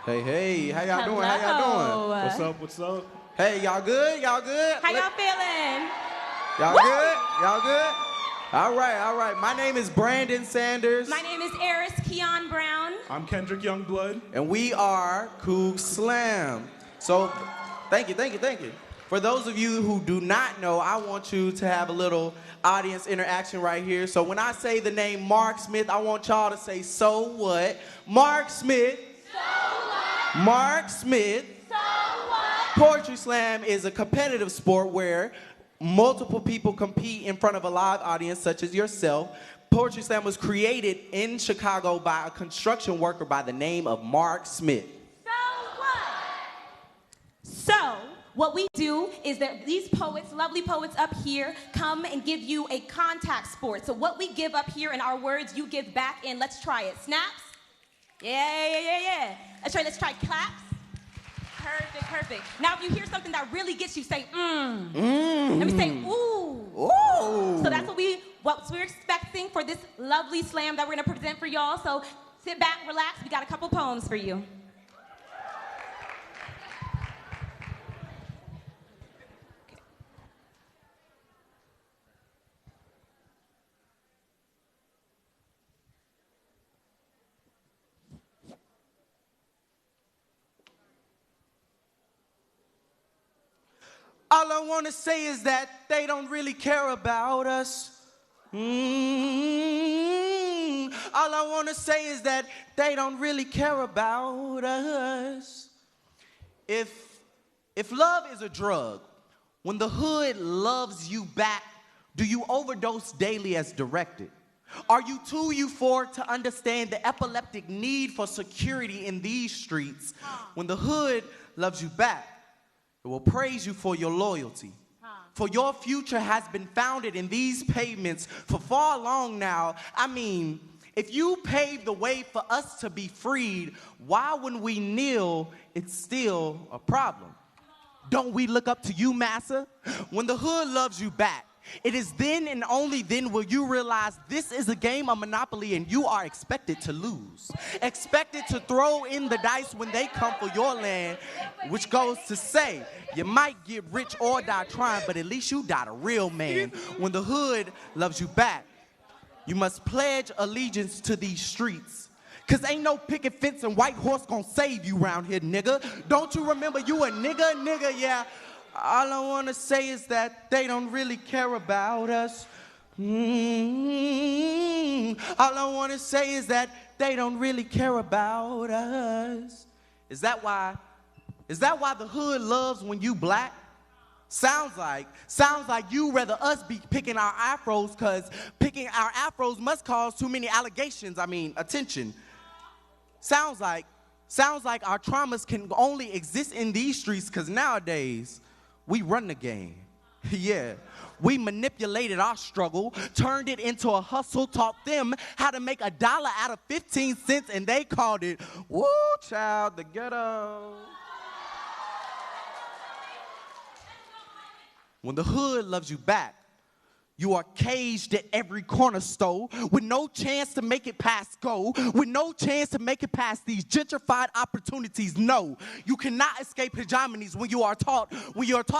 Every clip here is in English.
Hey, hey, how y'all doing? How y'all doing? What's up? What's up? Hey, y'all good? Y'all good? How y'all feeling? Y'all good? Y'all good? All right, all right. My name is Brandon Sanders. My name is Aris Keon Brown. I'm Kendryk Youngblood. And we are Coogslam. So, thank you. For those of you who do not know, I want you to have a little audience interaction right here. So when I say the name Mark Smith, I want y'all to say, so what? Mark Smith. So what? Mark Smith. So what? Poetry Slam is a competitive sport where multiple people compete in front of a live audience, such as yourself. Poetry Slam was created in Chicago by a construction worker by the name of Mark Smith. So what? So, what we do is that these poets, lovely poets up here, come and give you a contact sport. So what we give up here in our words, you give back in. Let's try it. Snaps? Yeah. Let's try claps. Perfect. Now, if you hear something that really gets you, say, Let me say, ooh. Ooh. So that's what we're expecting for this lovely slam that we're gonna present for y'all. So sit back, relax. We got a couple poems for you. All I want to say is that they don't really care about us. All I want to say is that they don't really care about us. If love is a drug, when the hood loves you back, do you overdose daily as directed? Are you too euphoric to understand the epileptic need for security in these streets? When the hood loves you back, it will praise you for your loyalty. For your future has been founded in these pavements for far long now. I mean, if you paved the way for us to be freed, why when we kneel, it's still a problem? Don't we look up to you, massa? When the hood loves you back, it is then and only then will you realize this is a game of Monopoly and you are expected to lose. Expected to throw in the dice when they come for your land, which goes to say, you might get rich or die trying, but at least you died a real man. When the hood loves you back, you must pledge allegiance to these streets. Cause ain't no picket fence and white horse gonna save you round here, nigga. Don't you remember you a nigga, yeah. All I want to say is that they don't really care about us. All I want to say is that they don't really care about us. Is that why the hood loves when you black? Sounds like you rather us be picking our afros, cause picking our afros must cause too many allegations. Attention. Sounds like our traumas can only exist in these streets, cause nowadays we run the game. Yeah. We manipulated our struggle, turned it into a hustle, taught them how to make $1 out of 15 cents, and they called it, woo, child, the ghetto. When the hood loves you back, you are caged at every corner store with no chance to make it past go, with no chance to make it past these gentrified opportunities. No, you cannot escape hegemonies when you are taught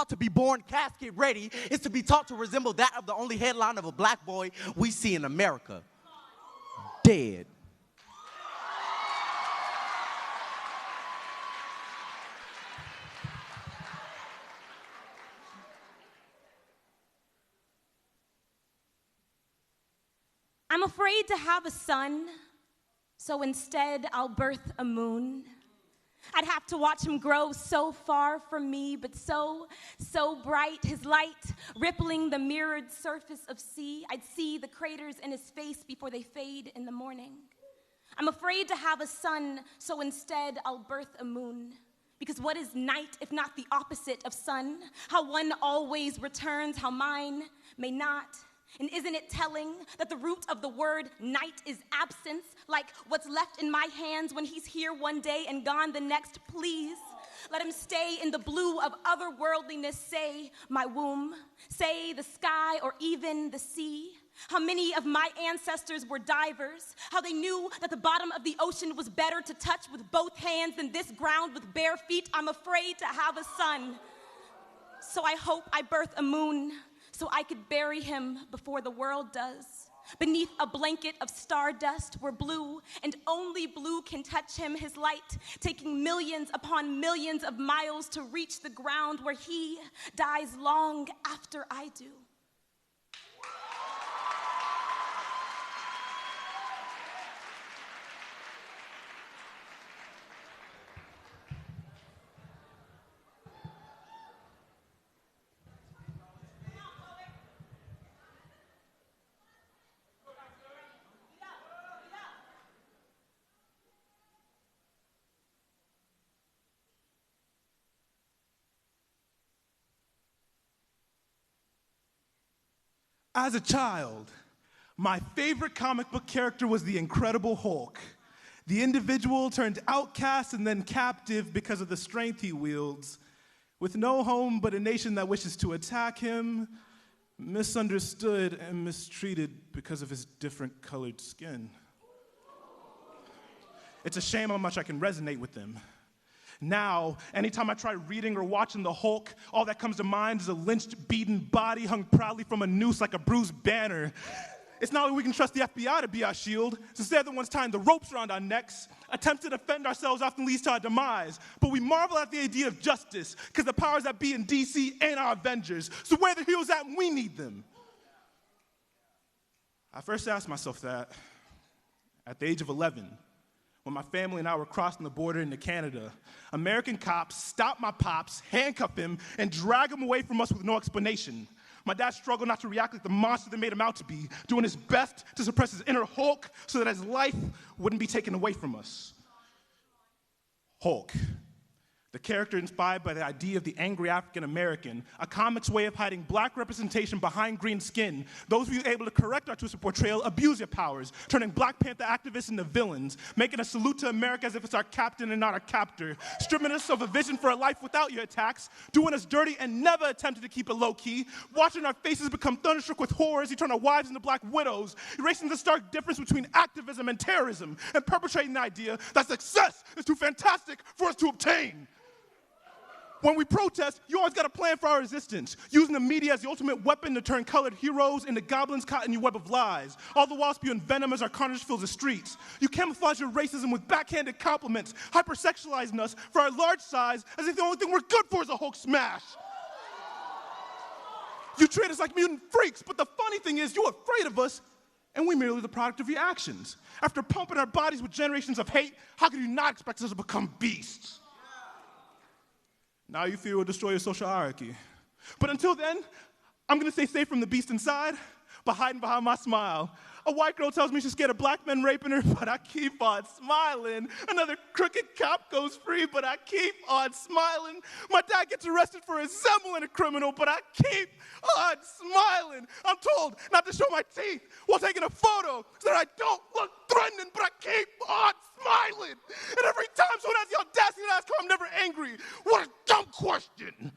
to be born casket ready. It's to be taught to resemble that of the only headline of a black boy we see in America. Dead. I'm afraid to have a son, so instead I'll birth a moon. I'd have to watch him grow so far from me, but so bright, his light rippling the mirrored surface of sea. I'd see the craters in his face before they fade in the morning. I'm afraid to have a son, so instead I'll birth a moon. Because what is night if not the opposite of sun? How one always returns, how mine may not. And isn't it telling that the root of the word night is absence, like what's left in my hands when he's here one day and gone the next? Please let him stay in the blue of otherworldliness, say my womb, say the sky or even the sea. How many of my ancestors were divers, how they knew that the bottom of the ocean was better to touch with both hands than this ground with bare feet. I'm afraid to have a son. So I hope I birth a moon so I could bury him before the world does. Beneath a blanket of stardust where blue and only blue can touch him, his light, taking millions upon millions of miles to reach the ground where he dies long after I do. As a child, my favorite comic book character was the Incredible Hulk. The individual turned outcast and then captive because of the strength he wields. With no home but a nation that wishes to attack him, misunderstood and mistreated because of his different colored skin. It's a shame how much I can resonate with him. Now, anytime I try reading or watching the Hulk, all that comes to mind is a lynched, beaten body hung proudly from a noose like a bruised banner. It's not like we can trust the FBI to be our shield, since they're the ones tying the ropes around our necks. Attempts to defend ourselves often leads to our demise, but we marvel at the idea of justice, because the powers that be in DC ain't our Avengers, so where are the heroes at when we need them? I first asked myself that at the age of 11, when my family and I were crossing the border into Canada. American cops stopped my pops, handcuffed him, and dragged him away from us with no explanation. My dad struggled not to react like the monster they made him out to be, doing his best to suppress his inner Hulk so that his life wouldn't be taken away from us. Hulk, the character inspired by the idea of the angry African American, a comic's way of hiding black representation behind green skin. Those of you able to correct our twisted portrayal abuse your powers, turning Black Panther activists into villains, making a salute to America as if it's our captain and not our captor, stripping us of a vision for a life without your attacks, doing us dirty and never attempted to keep it low-key, watching our faces become thunderstruck with horror as you turn our wives into black widows, erasing the stark difference between activism and terrorism, and perpetrating the idea that success is too fantastic for us to obtain. When we protest, you always got a plan for our resistance, using the media as the ultimate weapon to turn colored heroes into goblins caught in your web of lies, all the while spewing venom as our carnage fills the streets. You camouflage your racism with backhanded compliments, hypersexualizing us for our large size as if the only thing we're good for is a Hulk smash. You treat us like mutant freaks, but the funny thing is you're afraid of us, and we're merely the product of your actions. After pumping our bodies with generations of hate, how could you not expect us to become beasts? Now you fear we'll destroy your social hierarchy. But until then, I'm gonna stay safe from the beast inside by hiding behind my smile. A white girl tells me she's scared of black men raping her, but I keep on smiling. Another crooked cop goes free, but I keep on smiling. My dad gets arrested for resembling a criminal, but I keep on smiling. I'm told not to show my teeth while taking a photo so that I don't look threatening, but I keep on smiling. And every time someone has the audacity to ask how I'm never angry, what a dumb question.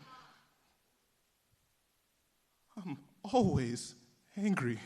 I'm always angry.